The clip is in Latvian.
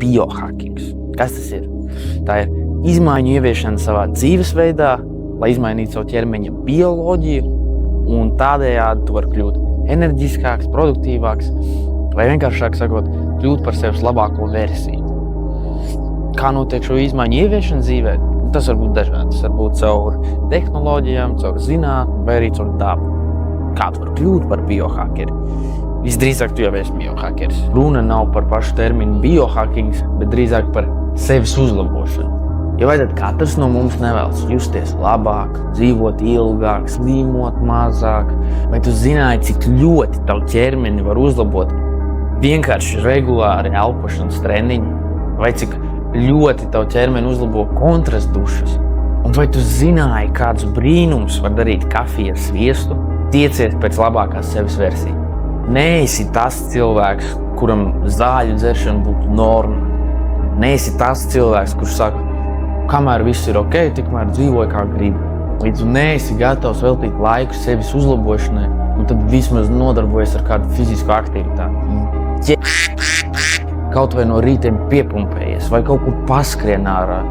Biohackings. Kas tas ir? Tā ir izmaiņu ieviešana savā dzīvesveidā, lai izmainītu savu ķermeņa bioloģiju, un tādējādi tu vari kļūt enerģiskāks, produktīvāks, vai vienkāršāk sakot, kļūt par sevis labāko versiju. Kā notiek šo izmaiņu ieviešana dzīvē? Tas var būt dažādi. Tas var būt caur tehnoloģijām, caur zinātni vai arī caur dabu. Kā tu vari kļūt par biohackeri? Visdrīzāk tu jau esi biohackeris. Runa nav par pašu terminu biohackings, bet drīzāk par sevis uzlabošanu. Jo vai tad katrs no mums nevēlas justies labāk, dzīvot ilgāk, slimot mazāk? Vai tu zināji, cik ļoti tavu ķermeni var uzlabot vienkārši regulāri elpošanas treniņi? Vai cik ļoti tavu ķermeni uzlabo kontrastdušas? Un vai tu zināji, kādus brīnums var darīt kafija ar sviestu? Tiecies pēc labākās sevis versijas. Neesi tas cilvēks, kuram zāļu dzeršana būtu norma. Neesi tas cilvēks, kurš saka, kamēr viss ir ok, tikmēr dzīvoju kā gribu. Līdz tu neesi gatavs veltīt laiku sevis uzlabošanai, tad vismaz nodarbojies ar kādu fizisku aktivitāti. Kaut vai no rītiem piepumpējies vai kaut kur paskrien ārā.